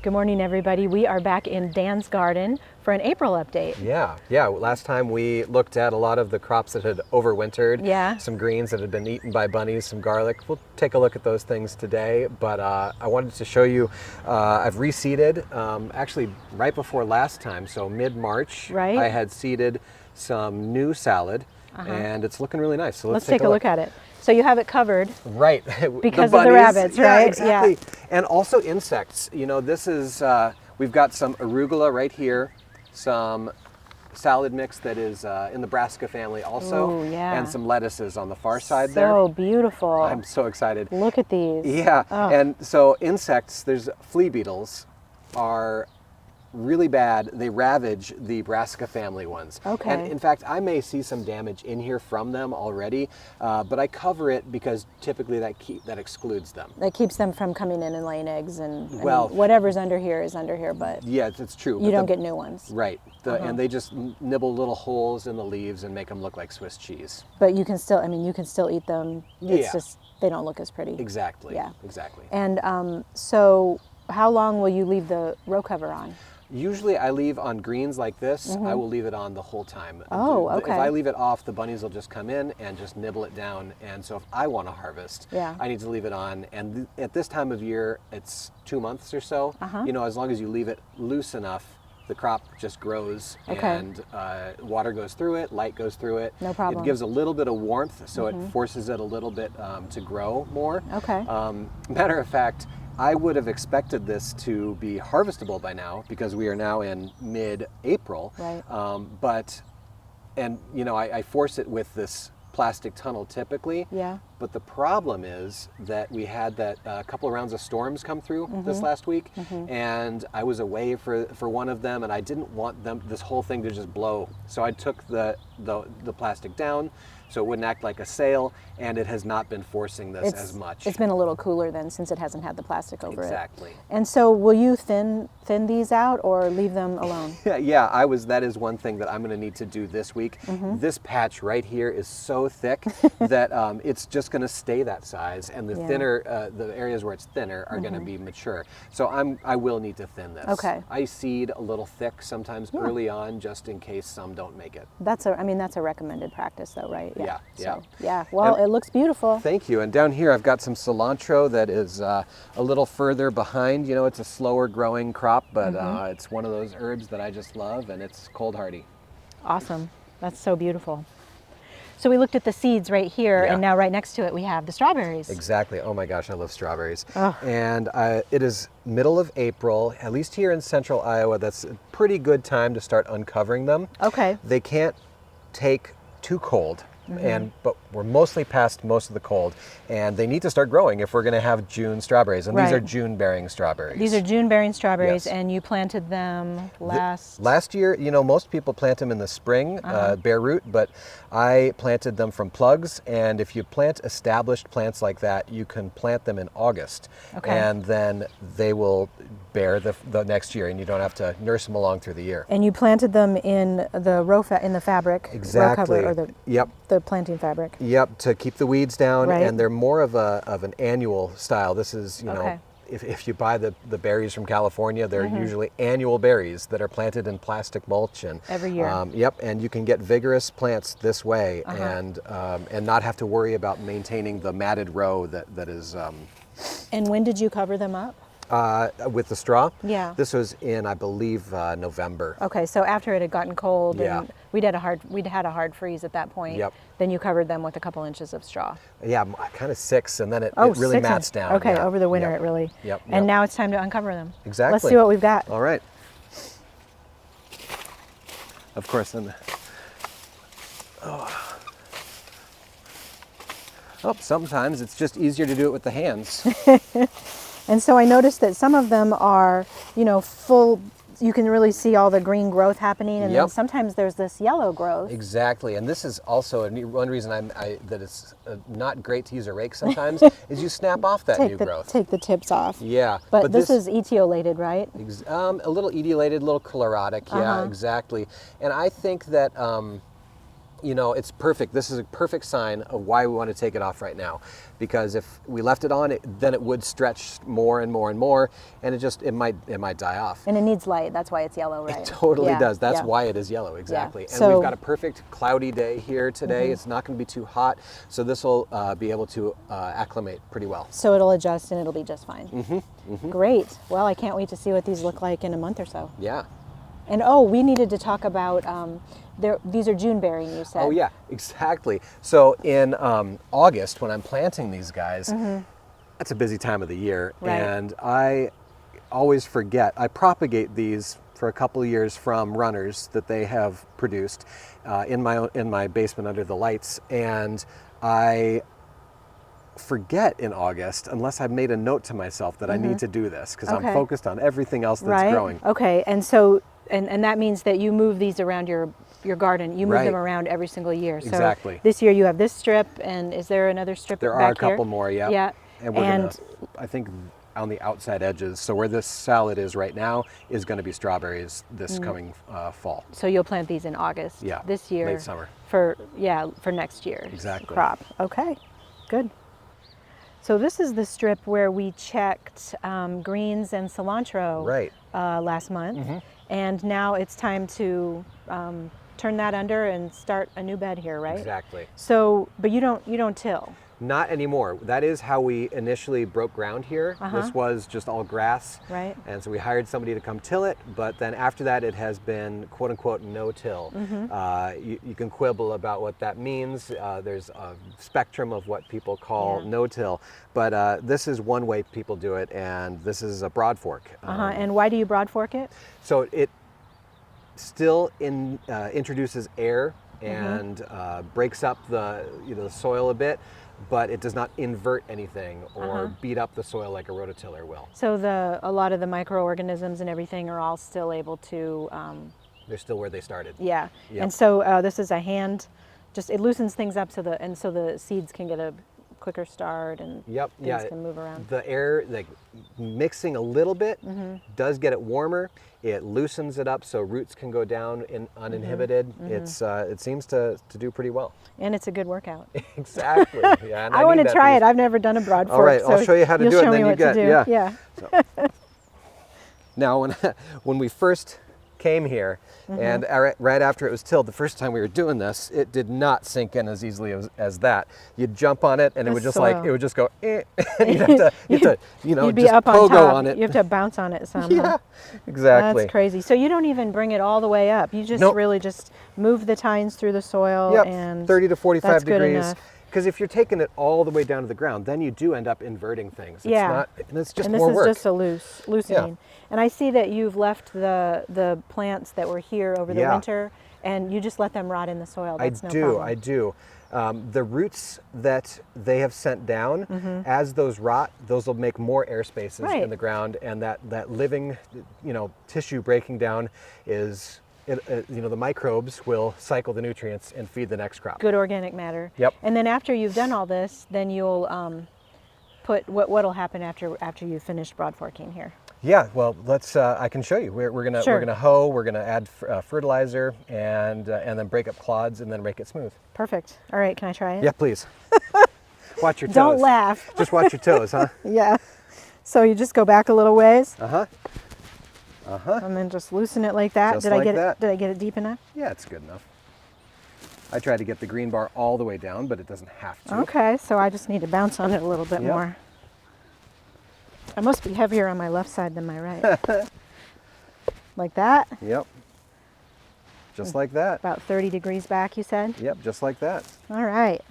Good morning, everybody. We are back in Dan's garden for an April update. Yeah. Last time we looked at a lot of the crops that had overwintered. Yeah. Some greens that had been eaten by bunnies, some garlic. We'll take a look at those things today. But I wanted to show you, I've reseeded, actually right before last time, so mid-March. Right. I had seeded some new salad, and it's looking really nice. So let's take a look at it. So you have it covered. Right. Because of the rabbits, right? Yeah, exactly. Yeah. And also insects. You know, this is, we've got some arugula right here, some salad mix that is in the brassica family also, ooh, yeah, and some lettuces on the far side there. there. So beautiful. I'm so excited. Look at these. Yeah, and so insects, there's flea beetles are really bad. They ravage the brassica family ones. Okay. And in fact, I may see some damage in here from them already, but I cover it because typically that excludes them. That keeps them from coming in and laying eggs, and well, whatever's under here is under here, but yeah, it's true. You don't get new ones. Right. And they just nibble little holes in the leaves and make them look like Swiss cheese. But you can still, I mean, you can still eat them. It's Yeah. just, they don't look as pretty. Exactly. Yeah. Exactly. And so how long will you leave the row cover on? Usually I leave on greens like this, I will leave it on the whole time. Oh, okay. If I leave it off, the bunnies will just come in and just nibble it down. And so if I want to harvest, I need to leave it on. And at this time of year, it's 2 months or so. You know, as long as you leave it loose enough, the crop just grows and water goes through it, light goes through it. No problem. It gives a little bit of warmth, so it forces it a little bit to grow more. Okay. Matter of fact, I would have expected this to be harvestable by now because we are now in mid-April. Right. And you know, I force it with this plastic tunnel typically. Yeah. But the problem is that we had that couple of rounds of storms come through this last week, and I was away for one of them, and I didn't want this whole thing to just blow. So I took the plastic down so it wouldn't act like a sail, and it has not been forcing this as much. It's been a little cooler then since it hasn't had the plastic over it. Exactly. And so will you thin these out or leave them alone? Yeah, that is one thing that I'm going to need to do this week. This patch right here is so thick that it's just going to stay that size, and the thinner, the areas where it's thinner are going to be mature. So I will need to thin this. Okay. I seed a little thick sometimes early on, just in case some don't make it. That's a recommended practice though, right? Yeah. So, yeah. Well, it looks beautiful. Thank you. And down here I've got some cilantro that is a little further behind. You know, it's a slower growing crop, but it's one of those herbs that I just love, and it's cold hardy. Awesome. That's so beautiful. So we looked at the seeds right here, and now right next to it we have the strawberries. Exactly. Oh my gosh, I love strawberries. Oh. And it is middle of April, at least here in central Iowa. That's a pretty good time to start uncovering them. Okay. They can't take too cold. But we're mostly past most of the cold, and they need to start growing if we're going to have June strawberries. And these are June-bearing strawberries. These are June-bearing strawberries, and you planted them last year. You know, most people plant them in the spring, bare root, but I planted them from plugs. And if you plant established plants like that, you can plant them in August, and then they will bear the next year, and you don't have to nurse them along through the year. And you planted them in the in the fabric, exactly, row cover, or the planting fabric. Yep, to keep the weeds down, and they're more of an annual style. This is, you know, if you buy the berries from California, they're usually annual berries that are planted in plastic mulch, and every year. And you can get vigorous plants this way, and not have to worry about maintaining the matted row that is. And when did you cover them up? With the straw? Yeah. This was in, I believe, November. Okay, so after it had gotten cold, and we'd had a hard freeze at that point. Yep. Then you covered them with a couple inches of straw. Yeah, kind of 6, and then it really mats down. Okay, over the winter it really. Yep. And now it's time to uncover them. Exactly. Let's see what we've got. All right. Of course, then. Sometimes it's just easier to do it with the hands. And so I noticed that some of them are, you know, full. You can really see all the green growth happening, and then sometimes there's this yellow growth. Exactly, and this is also one reason that it's not great to use a rake sometimes is you snap off that new growth. Take the tips off. Yeah, but this is etiolated, right? A little etiolated, a little chlorotic. Yeah, exactly. And I think that you know, it's perfect. This is a perfect sign of why we want to take it off right now, because if we left it on, then it would stretch more and more and more, and it might die off. And it needs light. That's why it's yellow, right? It totally Yeah, does. That's yeah. why it is yellow, exactly. Yeah. And So, we've got a perfect cloudy day here today. It's not going to be too hot, so this will be able to acclimate pretty well. so it'll adjust and it'll be just fine. Great. Well, I can't wait to see what these look like in a month or so. Yeah. And oh, we needed to talk about, these are June bearing, you said. Oh yeah, exactly. So in August, when I'm planting these guys, that's a busy time of the year, Right. and I always forget. I propagate these for a couple of years from runners that they have produced in my basement under the lights, and I forget in August unless I've made a note to myself that I need to do this, because I'm Okay. focused on everything else that's Right. growing. Okay. And so, and that means that you move these around your garden. You move Right. them around every single year. So Exactly. this year you have this strip, and is there another strip There back are a here? couple more, yeah. Yeah. And we're gonna, I think, on the outside edges. So where this salad is right now is going to be strawberries this coming fall. So you'll plant these in August. Yeah, This year. late summer. For next year's Exactly. crop. Okay. Good. So this is the strip where we checked greens and cilantro Right. last month, and now it's time to turn that under and start a new bed here, right? Exactly. So, but you don't till. Not anymore. That is how we initially broke ground here. This was just all grass. Right. And so we hired somebody to come till it, but then after that it has been quote unquote no-till. You can quibble about what that means. There's a spectrum of what people call Yeah. no-till, but this is one way people do it, and this is a broad fork. And why do you broad fork it? So it still introduces air and breaks up the soil a bit, but it does not invert anything or beat up the soil like a rototiller will. So a lot of the microorganisms and everything are all still able to. They're still where they started. Yeah. Yep. And so this is a hand. It loosens things up so the seeds can get a quicker start and things can move around. The air, like mixing a little bit, does get it warmer. It loosens it up so roots can go down uninhibited. It seems to do pretty well. And it's a good workout. Exactly. Yeah. And I want need to that try piece. it. I've never done a broad fork. All right, so I'll show you how to you'll do it, show and then me you what get to do. yeah. So, now, when we first came here, and right after it was tilled, the first time we were doing this, it did not sink in as easily as that. You'd jump on it, and it would just soil. it would just go. And you'd have to You'd be just up on pogo top. on it. You have to bounce on it some. Yeah, exactly. That's crazy. So you don't even bring it all the way up. You just Nope. really just move the tines through the soil, Yep, and 30 to 45 that's good degrees. enough. Because if you're taking it all the way down to the ground, then you do end up inverting things. It's Yeah. not, and it's just And this more is work. just a loosening. And I see that you've left the plants that were here over the Yeah. winter, and you just let them rot in the soil. That's no problem. I do. The roots that they have sent down, as those rot, those will make more air spaces Right. in the ground, and that living, tissue breaking down is, the microbes will cycle the nutrients and feed the next crop. Good organic matter. Yep. And then after you've done all this, then you'll put what'll happen after you've finished broad forking here. Yeah, well, let's. I can show you. We're gonna Sure. we're gonna hoe. We're gonna add fertilizer and then break up clods and then rake it smooth. Perfect. All right, can I try it? Yeah, please. Watch your toes. Don't laugh. Just watch your toes, huh? Yeah. So you just go back a little ways, Uh-huh. and then just loosen it like that. Just Did I like get that. it? Did I get it deep enough? Yeah, it's good enough. I tried to get the green bar all the way down, but it doesn't have to. Okay, so I just need to bounce on it a little bit Yep. more. I must be heavier on my left side than my right. Like that? Yep. Just like that. About 30 degrees back, you said? Yep, just like that. All right.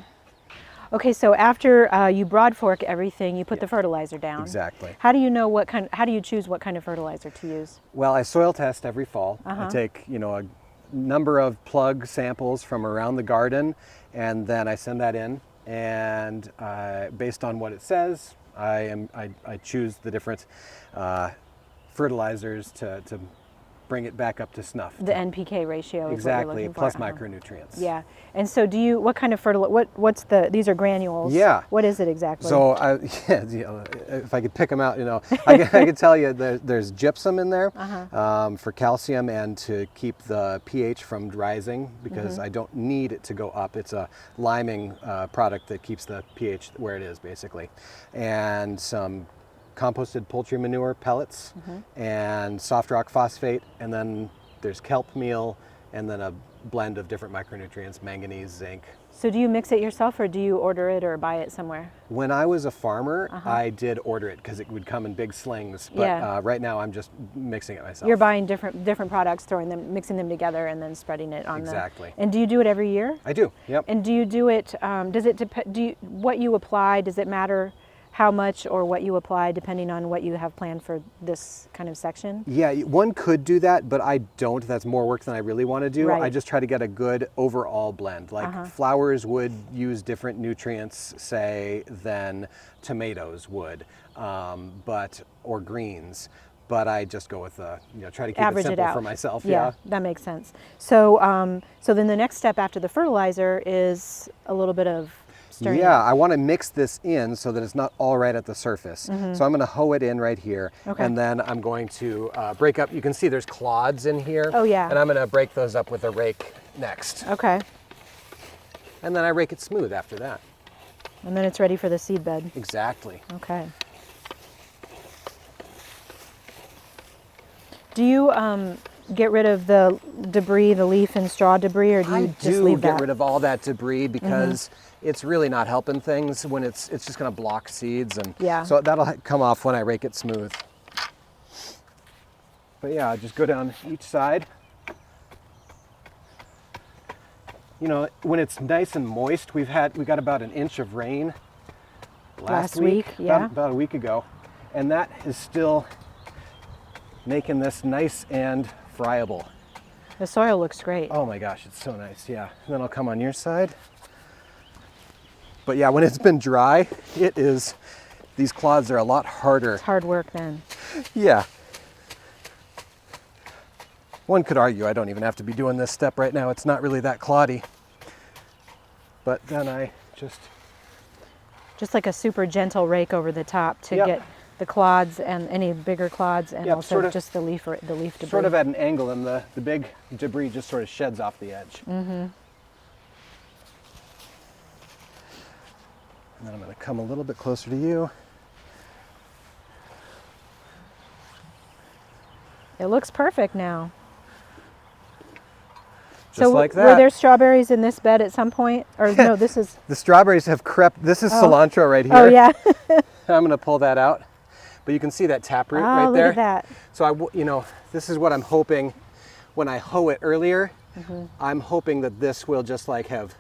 Okay, so after you broad fork everything, you put the fertilizer down. Exactly. How do you know how do you choose what kind of fertilizer to use? Well, I soil test every fall. I take, a number of plug samples from around the garden, and then I send that in. And based on what it says, I choose the different fertilizers to bring it back up to snuff. The NPK ratio is exactly, what you're looking plus for. micronutrients. Yeah. And so do you, what kind of what's these are granules. Yeah. What is it exactly? So if I could pick them out, I could tell you there's gypsum in there for calcium and to keep the pH from rising, because I don't need it to go up. It's a liming product that keeps the pH where it is, basically. And some composted poultry manure pellets and soft rock phosphate, and then there's kelp meal, and then a blend of different micronutrients, manganese, zinc. So do you mix it yourself, or do you order it or buy it somewhere? When I was a farmer, I did order it because it would come in big slings, but right now I'm just mixing it myself. You're buying different products, mixing them together, and then spreading it on exactly. And do you do it every year? I do, yep. And do you do it, what you apply, does it matter how much or what you apply depending on what you have planned for this kind of section? Yeah, one could do that, but I don't. That's more work than I really want to do. Right. I just try to get a good overall blend. Like flowers would use different nutrients, say, than tomatoes would, or greens. But I just go with try to keep Average it simple out for myself. Yeah, that makes sense. So, so then the next step after the fertilizer is a little bit of stirring. Yeah, I want to mix this in so that it's not all right at the surface. So I'm going to hoe it in right here, and then I'm going to break up. You can see there's clods in here. Oh yeah. And I'm going to break those up with a rake next. Okay. And then I rake it smooth after that. And then it's ready for the seed bed. Exactly. Okay. Do you get rid of the debris, the leaf and straw debris, or do you just leave that? I do get rid of all that debris because it's really not helping things when it's just going to block seeds, and so that'll come off when I rake it smooth. But yeah, just go down each side. When it's nice and moist, we got about an inch of rain last week, about a week ago, and that is still making this nice and friable. The soil looks great. Oh my gosh, it's so nice, yeah. And then I'll come on your side. But yeah, when it's been dry, these clods are a lot harder. It's hard work then. Yeah. One could argue I don't even have to be doing this step right now. It's not really that cloddy. But then I just like a super gentle rake over the top to get the clods and any bigger clods, and also just the leaf debris. Sort of at an angle, and the big debris just sort of sheds off the edge. And then I'm going to come a little bit closer to you. It looks perfect now. Just like that. Were there strawberries in this bed at some point? Or no, this is... The strawberries have crept. This is cilantro right here. Oh, yeah. I'm going to pull that out. But you can see that taproot right there. Look at that. So, this is what I'm hoping when I hoe it earlier. I'm hoping that this will just like have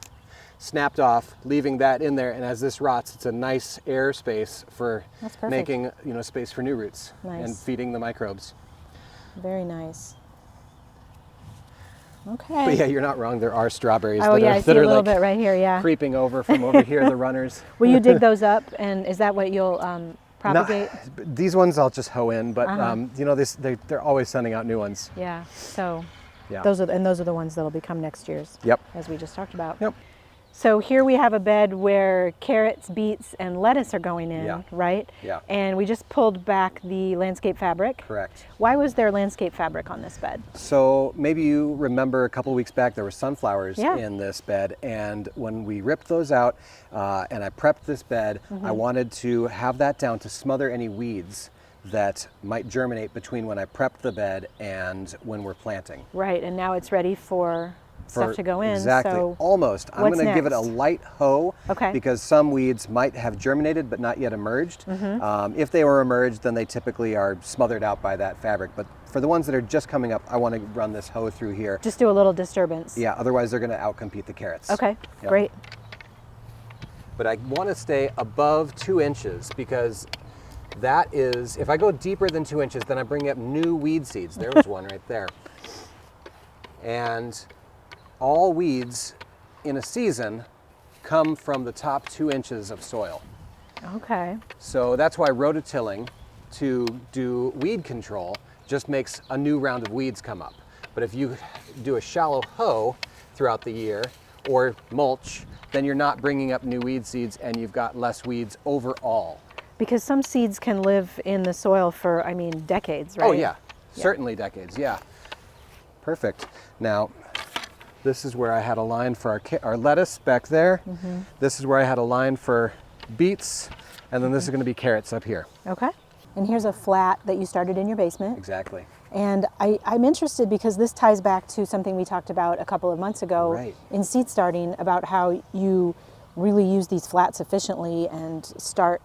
snapped off, leaving that in there. And as this rots, it's a nice air space for making, space for new roots and feeding the microbes. Very nice. Okay. But yeah, you're not wrong. There are strawberries that are a little like bit right here, creeping over from over here, the runners. Will you dig those up, and is that what you'll propagate? No, these ones I'll just hoe in, but they're always sending out new ones. Yeah. So yeah. those are the ones that'll become next year's. Yep. As we just talked about. Yep. So here we have a bed where carrots, beets, and lettuce are going in, right? Yeah. And we just pulled back the landscape fabric. Correct. Why was there landscape fabric on this bed? So maybe you remember a couple of weeks back there were sunflowers in this bed, and when we ripped those out and I prepped this bed, I wanted to have that down to smother any weeds that might germinate between when I prepped the bed and when we're planting. Right, and now it's ready for stuff to go in. Exactly, so almost. I'm going to give it a next? light hoe because some weeds might have germinated but not yet emerged. If they were emerged, then they typically are smothered out by that fabric. But for the ones that are just coming up, I want to run this hoe through here. Just do a little disturbance. Yeah, otherwise they're going to outcompete the carrots. Okay, great. But I want to stay above 2 inches because that is, if I go deeper than 2 inches, then I bring up new weed seeds. There was one right there. And all weeds in a season come from the top 2 inches of soil. Okay. So that's why rototilling to do weed control just makes a new round of weeds come up. But if you do a shallow hoe throughout the year or mulch, then you're not bringing up new weed seeds and you've got less weeds overall. Because some seeds can live in the soil for, I mean, decades, right? Oh yeah, certainly decades, yeah. Perfect. Now, this is where I had a line for our lettuce back there. This is where I had a line for beets, and then this is going to be carrots up here. Okay. And here's a flat that you started in your basement. Exactly. And I'm interested because this ties back to something we talked about a couple of months ago in seed starting, about how you really use these flats efficiently and start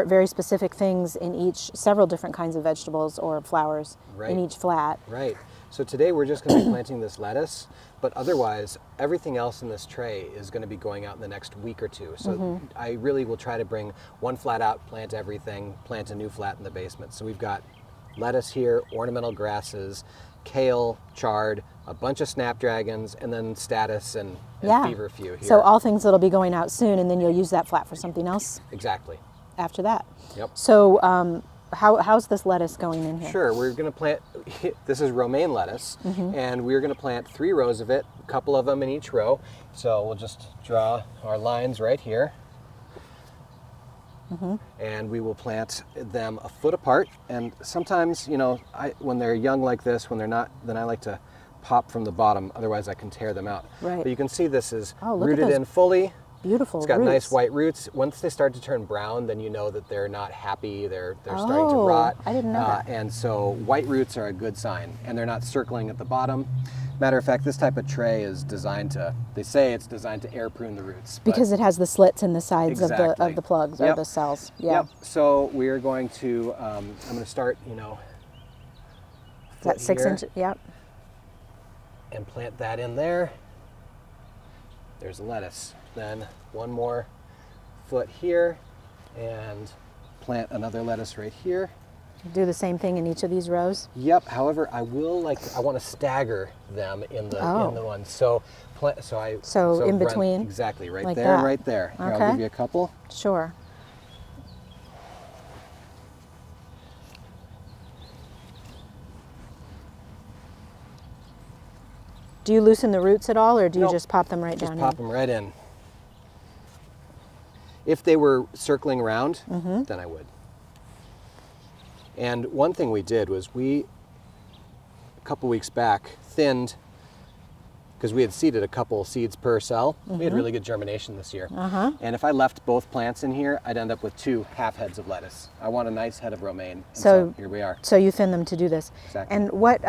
very specific things in each, several different kinds of vegetables or flowers in each flat. Right. So today we're just going to be planting this lettuce, but otherwise everything else in this tray is going to be going out in the next week or two. So I really will try to bring one flat out, plant everything, plant a new flat in the basement. So we've got lettuce here, ornamental grasses, kale, chard, a bunch of snapdragons, and then statice and feverfew here. So all things that'll be going out soon, and then you'll use that flat for something else? Exactly. After that? Yep. So how's this lettuce going in here? Sure, we're going to plant, this is romaine lettuce, and we're going to plant 3 rows of it, a couple of them in each row. So we'll just draw our lines right here. And we will plant them a foot apart. And sometimes, you know, when they're young like this, when they're not, then I like to pop from the bottom, otherwise I can tear them out. Right. But you can see this is look rooted in fully. Beautiful It's got roots. nice white roots. Once they start to turn brown, then you know that they're not happy. They're starting to rot. I didn't know that. And so white roots are a good sign, and they're not circling at the bottom. Matter of fact, this type of tray is designed to, they say it's designed to air prune the roots. Because it has the slits in the sides of the plugs or Yep. the cells. Yep. So we're going to, I'm going to start, you know, That 6 inch, yep. and plant that in there. There's lettuce. Then one more foot here and plant another lettuce right here. Do the same thing in each of these rows? Yep. However, I want to stagger them in the ones. So in between? Exactly, right like there that. and right there. Here, Okay. I'll give you a couple. Sure. Do you loosen the roots at all, or do you just pop them right down in? Just pop them right in. If they were circling around, then I would. And one thing we did was a couple weeks back, thinned, because we had seeded a couple seeds per cell. We had really good germination this year. And if I left both plants in here, I'd end up with 2 half heads of lettuce. I want a nice head of romaine. And so here we are. So you thin them to do this. Exactly. And what,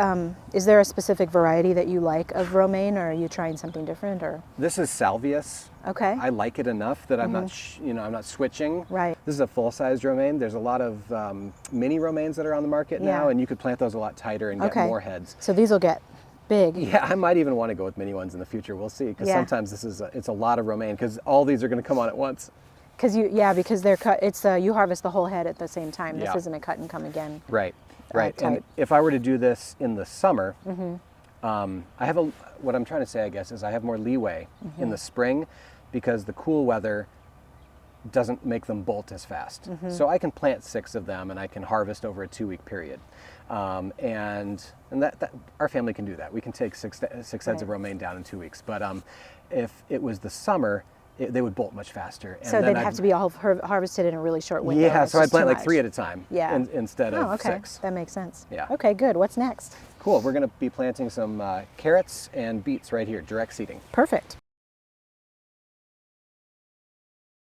is there a specific variety that you like of romaine, or are you trying something different? Or This is salvias. Okay. I like it enough that I'm not, I'm not switching. Right. This is a full-size romaine. There's a lot of mini romaines that are on the market now, and you could plant those a lot tighter and get more heads. So these will get big. Yeah, I might even want to go with mini ones in the future. We'll see, because sometimes this is it's a lot of romaine, because all these are going to come on at once. Because they're cut. It's you harvest the whole head at the same time. This Yeah. isn't a cut and come again. Right, right. type. And if I were to do this in the summer, I have what I'm trying to say, I guess, is I have more leeway in the spring, because the cool weather doesn't make them bolt as fast. So I can plant 6 of them, and I can harvest over a 2-week period. And that our family can do that. We can take 6 heads of romaine down in 2 weeks. But if it was the summer, they would bolt much faster. And so they'd have to be all harvested in a really short window. Yeah, It's so I'd just plant too like much. 3 at a time instead of okay. 6. That makes sense. Yeah. Okay, good. What's next? Cool. We're going to be planting some carrots and beets right here, direct seeding. Perfect.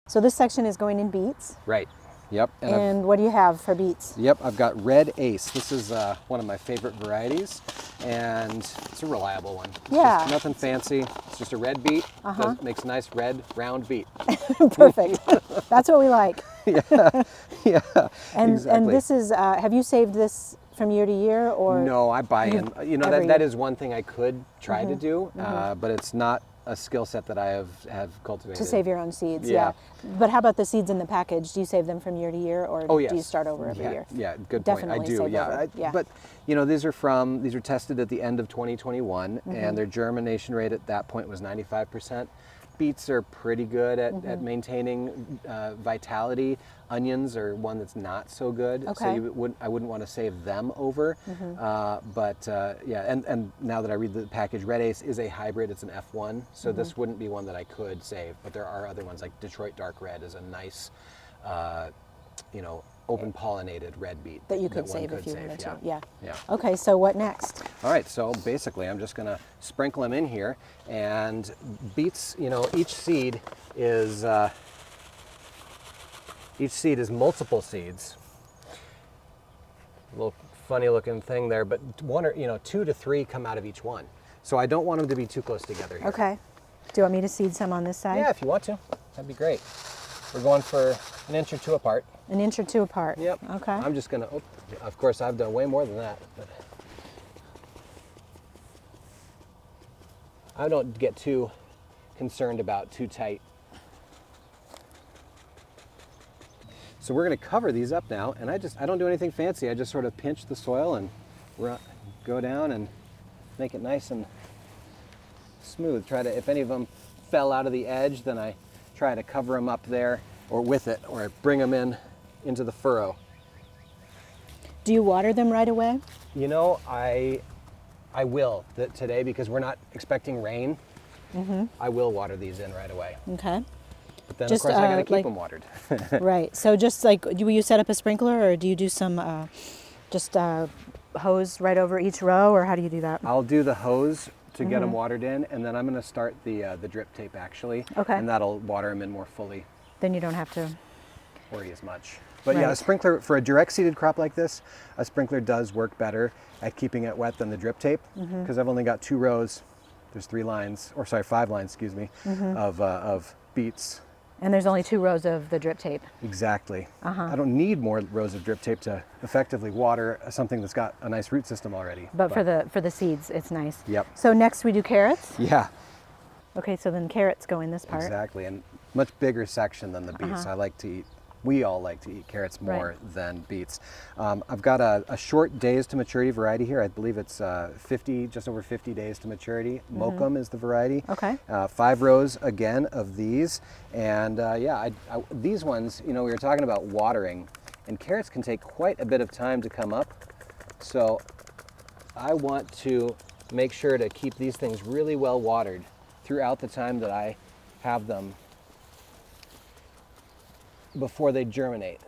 So this section is going in beets. Right. Yep. And what do you have for beets? Yep, I've got Red Ace. This is one of my favorite varieties, and it's a reliable one. It's just nothing fancy. It's just a red beet. Makes a nice red round beet. Perfect. That's what we like. Yeah. And exactly. this is, have you saved this from year to year, or? No, I buy in. You know, every that year? is one thing I could try to do, but it's not a skill set that I have cultivated. To save your own seeds, Yeah. But how about the seeds in the package? Do you save them from year to year, or Oh, yes. do you start over every year? Yeah, good Definitely point. I do, save yeah. over. Yeah. But, you know, these are tested at the end of 2021, and their germination rate at that point was 95%. beets are pretty good at maintaining vitality. Onions are one that's not so good, so I wouldn't want to save them over. Yeah, and now that I read the package, Red Ace is a hybrid. It's an F1, so this wouldn't be one that I could save. But there are other ones, like Detroit Dark Red is a nice, open pollinated red beet that you could save if you wanted to. Yeah. Okay, so what next? All right, so basically I'm just gonna sprinkle them in here, and beets, each seed is multiple seeds. A little funny looking thing there, but 2 to 3 come out of each one. So I don't want them to be too close together here. Okay. Do you want me to seed some on this side? Yeah, if you want to, that'd be great. We're going for 1 inch or 2 apart. 1 inch or 2 apart. Yep. Okay. I'm just gonna, of course I've done way more than that, but I don't get too concerned about too tight. So we're gonna cover these up now, and I don't do anything fancy. I just sort of pinch the soil and go down and make it nice and smooth. If any of them fell out of the edge, then I try to cover them up there or with it, or bring them into the furrow. Do you water them right away? I will today, because we're not expecting rain. I will water these in right away. Okay. But then of course I gotta keep them watered. Right. So just like, do you set up a sprinkler, or do you do some hose right over each row, or how do you do that? I'll do the hose to get them watered in, and then I'm going to start the drip tape actually. Okay. And that'll water them in more fully. Then you don't have to worry as much. But yeah, a sprinkler for a direct seeded crop like this, a sprinkler does work better at keeping it wet than the drip tape, because I've only got 2 rows. There's 5 lines, excuse me, of beets. And there's only 2 rows of the drip tape. Exactly. I don't need more rows of drip tape to effectively water something that's got a nice root system already. But for the seeds, it's nice. Yep. So next we do carrots? Yeah. Okay, so then carrots go in this part. Exactly, and much bigger section than the beets. We all like to eat carrots more than beets. I've got a short days to maturity variety here. I believe it's just over 50 days to maturity. Mokum is the variety. Okay. 5 rows again of these. And these ones, we were talking about watering, and carrots can take quite a bit of time to come up. So I want to make sure to keep these things really well watered throughout the time that I have them before they germinate.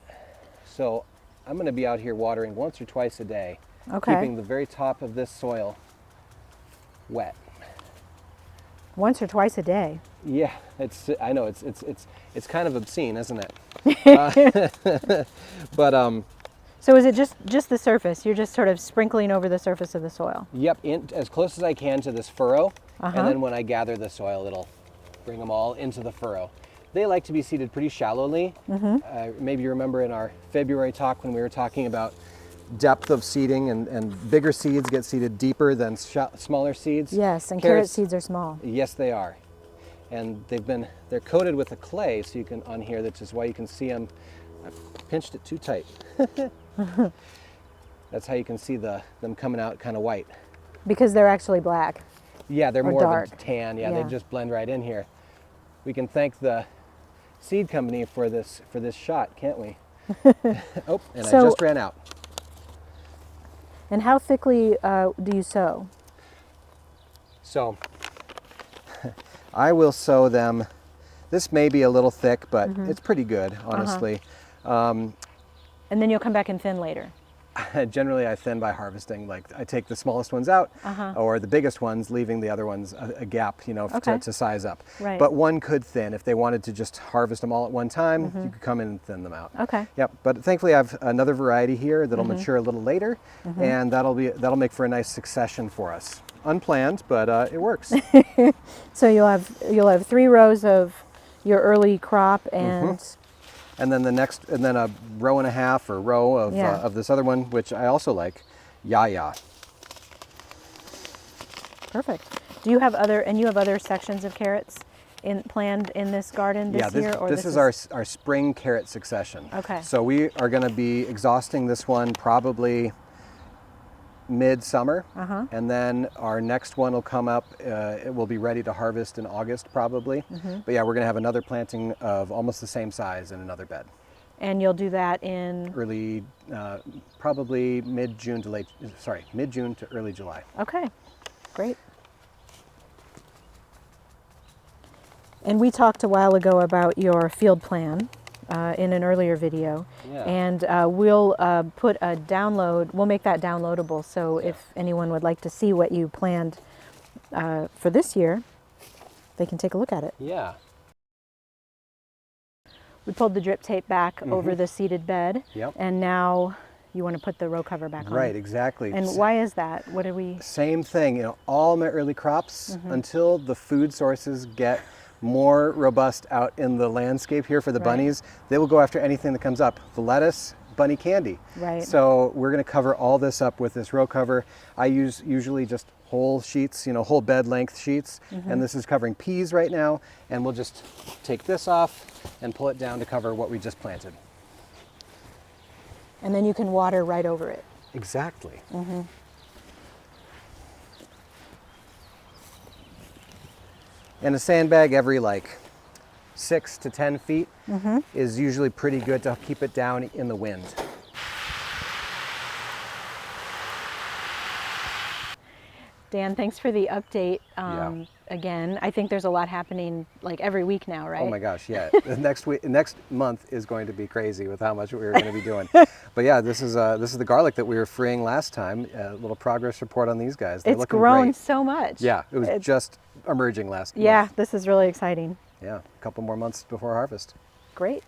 So I'm going to be out here watering once or twice a day, keeping the very top of this soil wet. Once or twice a day? Yeah, I know it's kind of obscene, isn't it? But so is it just the surface? You're just sort of sprinkling over the surface of the soil? Yep, as close as I can to this furrow, and then when I gather the soil, it'll bring them all into the furrow. They like to be seeded pretty shallowly. Maybe you remember in our February talk when we were talking about depth of seeding, and bigger seeds get seeded deeper than smaller seeds. Yes, and carrot seeds are small. Yes, they are. And they're coated with a clay, so you can, on here, that's just why you can see them. I pinched it too tight. That's how you can see them coming out kind of white. Because they're actually black. Yeah, they're more dark. of a tan. Yeah, they just blend right in here. We can thank the seed company for this shot, can't we? Oh, and I just ran out. And how thickly do you sow? So I will sow them. This may be a little thick, but it's pretty good, honestly. And then you'll come back and thin later. Generally, I thin by harvesting. Like, I take the smallest ones out, or the biggest ones, leaving the other ones a gap, to size up. Right. But one could thin. If they wanted to just harvest them all at one time, you could come in and thin them out. Okay. Yep. But thankfully, I have another variety here that'll mature a little later, and that'll make for a nice succession for us. Unplanned, but it works. So you'll have 3 rows of your early crop, and and then a row and a half or row of this other one, which I also like, Yaya. Perfect. Do you have other sections of carrots planned in this garden this year? Or this is our spring carrot succession. Okay. So we are going to be exhausting this one probably mid-summer, and then our next one will come up. It will be ready to harvest in August probably. But yeah, we're going to have another planting of almost the same size in another bed. And you'll do that in early, probably mid-June to mid-June to early July. Okay, great. And we talked a while ago about your field plan in an earlier video. Yeah. And we'll put a download, we'll make that downloadable, so if anyone would like to see what you planned for this year, they can take a look at it. Yeah. We pulled the drip tape back over the seeded bed, Yep. and now you want to put the row cover back on. Right, exactly. And why is that? What are we? Same thing, you know, all my early crops, until the food sources get more robust out in the landscape here for the bunnies, they will go after anything that comes up. The lettuce, bunny candy. Right. So we're going to cover all this up with this row cover. I use usually just whole sheets, you know, whole bed length sheets, and this is covering peas right now, and we'll just take this off and pull it down to cover what we just planted. And then you can water right over it. Exactly. And a sandbag every like 6 to 10 feet is usually pretty good to keep it down in the wind. Dan, thanks for the update again. I think there's a lot happening like every week now, right? Oh my gosh, yeah. The next month is going to be crazy with how much we're going to be doing. But yeah, this is the garlic that we were freeing last time. A little progress report on these guys. They're it's looking grown great. so much. Yeah, it was just emerging last month. Yeah, this is really exciting. Yeah, a couple more months before harvest. Great.